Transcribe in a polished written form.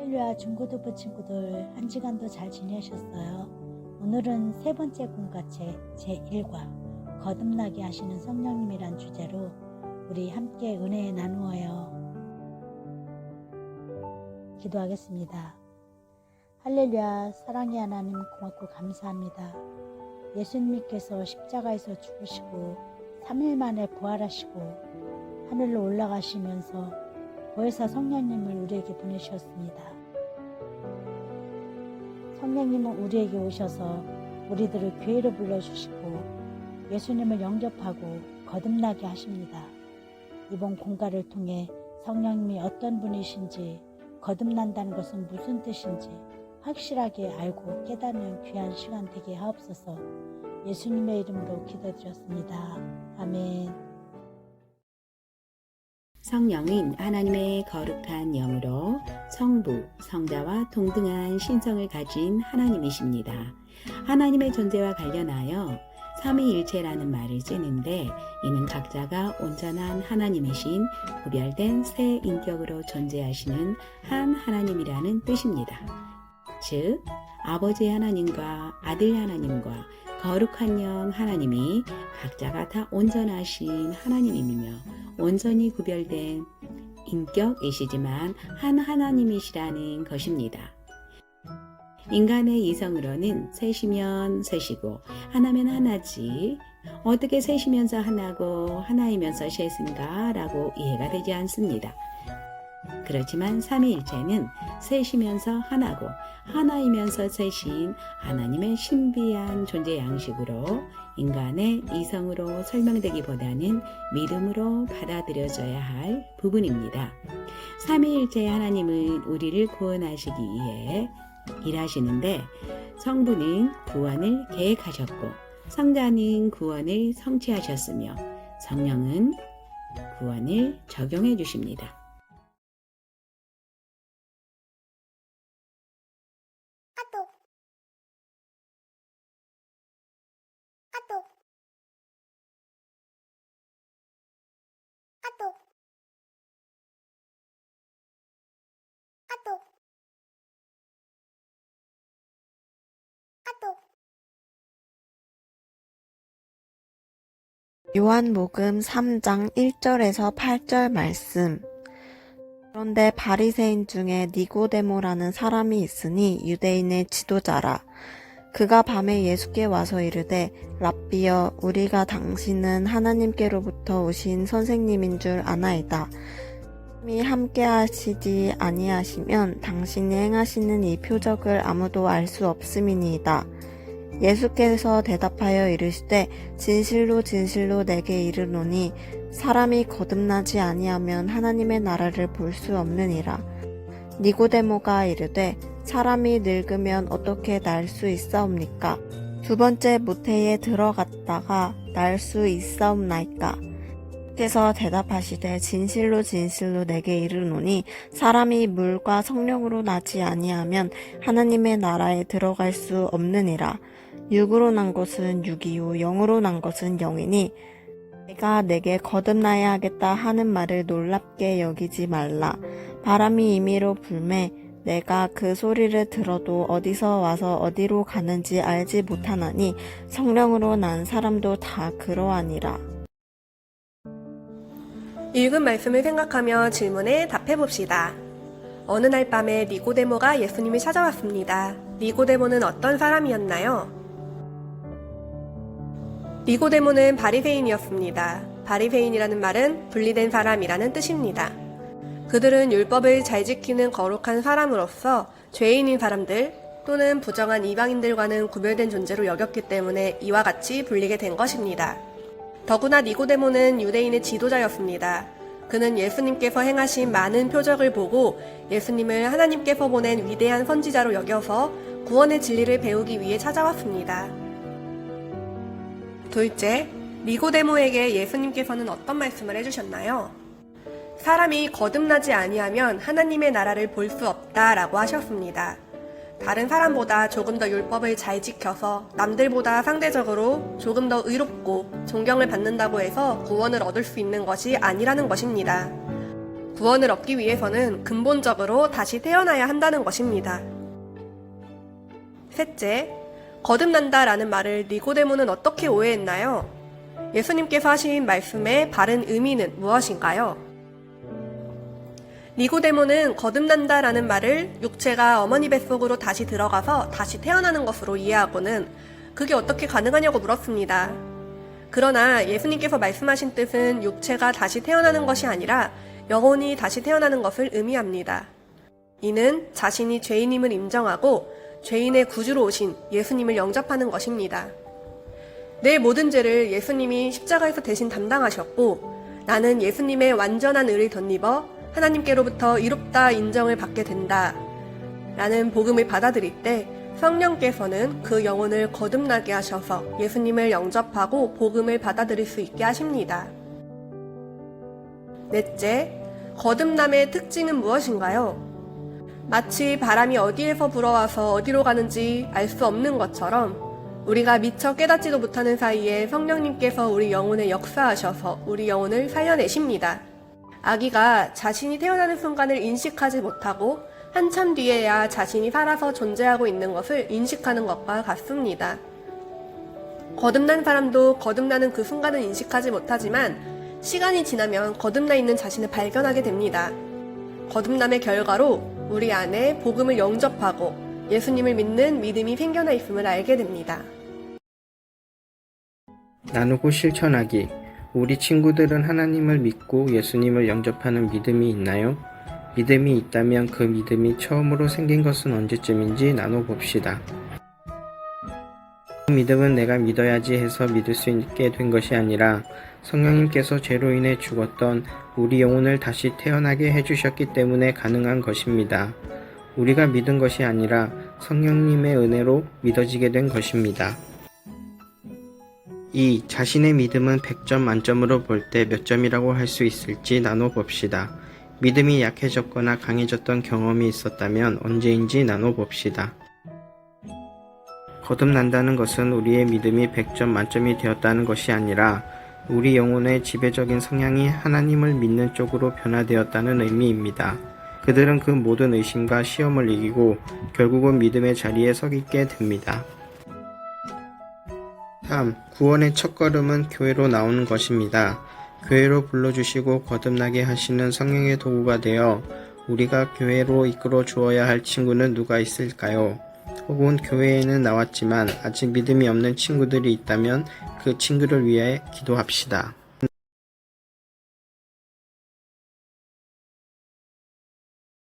할렐루야 중고등부 친구들 한 시간도 잘 지내셨어요? 오늘은 세 번째 공과책 제1과 거듭나게 하시는 성령님이란 주제로 우리 함께 은혜 나누어요. 기도하겠습니다. 할렐루야 사랑의 하나님 고맙고 감사합니다. 예수님께서 십자가에서 죽으시고 3일 만에 부활하시고 하늘로 올라가시면서 보혜사 성령님을 우리에게 보내셨습니다. 성령님은 우리에게 오셔서 우리들을 교회로 불러주시고 예수님을 영접하고 거듭나게 하십니다. 이번 공과를 통해 성령님이 어떤 분이신지, 거듭난다는 것은 무슨 뜻인지 확실하게 알고 깨닫는 귀한 시간 되게 하옵소서. 예수님의 이름으로 기도드렸습니다. 아멘. 성령은 하나님의 거룩한 영으로 성부, 성자와 동등한 신성을 가진 하나님이십니다. 하나님의 존재와 관련하여 삼위일체라는 말을 쓰는데 이는 각자가 온전한 하나님이신 구별된 세 인격으로 존재하시는 한 하나님이라는 뜻입니다. 즉 아버지 하나님과 아들 하나님과 거룩한 영 하나님이 각자가 다 온전하신 하나님이며 온전히 구별된 인격이시지만 한 하나님이시라는 것입니다. 인간의 이성으로는 셋이면 셋이고 하나면 하나지 어떻게 셋이면서 하나고 하나이면서 셋인가 라고 이해가 되지 않습니다. 그렇지만 삼위일체는 셋이면서 하나고 하나이면서 셋인 하나님의 신비한 존재 양식으로 인간의 이성으로 설명되기보다는 믿음으로 받아들여져야 할 부분입니다. 삼위일체의 하나님은 우리를 구원하시기 위해 일하시는데 성부는 구원을 계획하셨고 성자는 구원을 성취하셨으며 성령은 구원을 적용해 주십니다. 요한복음 3장 1절에서 8절 말씀. 그런데 바리새인 중에 니고데모라는 사람이 있으니 유대인의 지도자라. 그가 밤에 예수께 와서 이르되 랍비여 우리가 당신은 하나님께로부터 오신 선생님인 줄 아나이다. 하나님이 함께 하시지 아니하시면 당신이 행하시는 이 표적을 아무도 알 수 없음이니이다. 예수께서 대답하여 이르시되 진실로 진실로 내게 이르노니 사람이 거듭나지 아니하면 하나님의 나라를 볼 수 없느니라. 니고데모가 이르되 사람이 늙으면 어떻게 날 수 있사옵니까? 두 번째 모태에 들어갔다가 날 수 있사옵나이까? 예수께서 대답하시되 진실로 진실로 내게 이르노니 사람이 물과 성령으로 나지 아니하면 하나님의 나라에 들어갈 수 없느니라. 육으로 난 것은 육이요 영으로 난 것은 영이니 내가 내게 거듭나야 하겠다 하는 말을 놀랍게 여기지 말라. 바람이 임의로 불매 내가 그 소리를 들어도 어디서 와서 어디로 가는지 알지 못하나니 성령으로 난 사람도 다 그러하니라. 읽은 말씀을 생각하며 질문에 답해봅시다. 어느 날 밤에 니고데모가 예수님을 찾아왔습니다. 니고데모는 어떤 사람이었나요? 니고데모는 바리새인이었습니다. 바리새인이라는 말은 분리된 사람이라는 뜻입니다. 그들은 율법을 잘 지키는 거룩한 사람으로서 죄인인 사람들 또는 부정한 이방인들과는 구별된 존재로 여겼기 때문에 이와 같이 불리게 된 것입니다. 더구나 니고데모는 유대인의 지도자였습니다. 그는 예수님께서 행하신 많은 표적을 보고 예수님을 하나님께서 보낸 위대한 선지자로 여겨서 구원의 진리를 배우기 위해 찾아왔습니다. 둘째, 니고데모에게 예수님께서는 어떤 말씀을 해주셨나요? 사람이 거듭나지 아니하면 하나님의 나라를 볼 수 없다라고 하셨습니다. 다른 사람보다 조금 더 율법을 잘 지켜서 남들보다 상대적으로 조금 더 의롭고 존경을 받는다고 해서 구원을 얻을 수 있는 것이 아니라는 것입니다. 구원을 얻기 위해서는 근본적으로 다시 태어나야 한다는 것입니다. 셋째, 거듭난다라는 말을 니고데모는 어떻게 오해했나요? 예수님께서 하신 말씀의 바른 의미는 무엇인가요? 니고데모는 거듭난다라는 말을 육체가 어머니 뱃속으로 다시 들어가서 다시 태어나는 것으로 이해하고는 그게 어떻게 가능하냐고 물었습니다. 그러나 예수님께서 말씀하신 뜻은 육체가 다시 태어나는 것이 아니라 영혼이 다시 태어나는 것을 의미합니다. 이는 자신이 죄인임을 인정하고 죄인의 구주로 오신 예수님을 영접하는 것입니다. 내 모든 죄를 예수님이 십자가에서 대신 담당하셨고 나는 예수님의 완전한 의를 덧입어 하나님께로부터 이롭다 인정을 받게 된다 라는 복음을 받아들일 때 성령께서는 그 영혼을 거듭나게 하셔서 예수님을 영접하고 복음을 받아들일 수 있게 하십니다. 넷째, 거듭남의 특징은 무엇인가요? 마치 바람이 어디에서 불어와서 어디로 가는지 알 수 없는 것처럼 우리가 미처 깨닫지도 못하는 사이에 성령님께서 우리 영혼에 역사하셔서 우리 영혼을 살려내십니다. 아기가 자신이 태어나는 순간을 인식하지 못하고 한참 뒤에야 자신이 살아서 존재하고 있는 것을 인식하는 것과 같습니다. 거듭난 사람도 거듭나는 그 순간을 인식하지 못하지만 시간이 지나면 거듭나 있는 자신을 발견하게 됩니다. 거듭남의 결과로 우리 안에 복음을 영접하고 예수님을 믿는 믿음이 생겨나 있음을 알게 됩니다. 나누고 실천하기. 우리 친구들은 하나님을 믿고 예수님을 영접하는 믿음이 있나요? 믿음이 있다면 그 믿음이 처음으로 생긴 것은 언제쯤인지 나눠봅시다. 그 믿음은 내가 믿어야지 해서 믿을 수 있게 된 것이 아니라 성령님께서 죄로 인해 죽었던 우리 영혼을 다시 태어나게 해주셨기 때문에 가능한 것입니다. 우리가 믿은 것이 아니라 성령님의 은혜로 믿어지게 된 것입니다. 2. 자신의 믿음은 100점 만점으로 볼 때 몇 점이라고 할 수 있을지 나눠봅시다. 믿음이 약해졌거나 강해졌던 경험이 있었다면 언제인지 나눠봅시다. 거듭난다는 것은 우리의 믿음이 100점 만점이 되었다는 것이 아니라 우리 영혼의 지배적인 성향이 하나님을 믿는 쪽으로 변화되었다는 의미입니다. 그들은 그 모든 의심과 시험을 이기고 결국은 믿음의 자리에 서 있게 됩니다. 3. 구원의 첫걸음은 교회로 나오는 것입니다. 교회로 불러주시고 거듭나게 하시는 성령의 도구가 되어 우리가 교회로 이끌어 주어야 할 친구는 누가 있을까요? 혹은 교회에는 나왔지만 아직 믿음이 없는 친구들이 있다면 그 친구를 위해 기도합시다.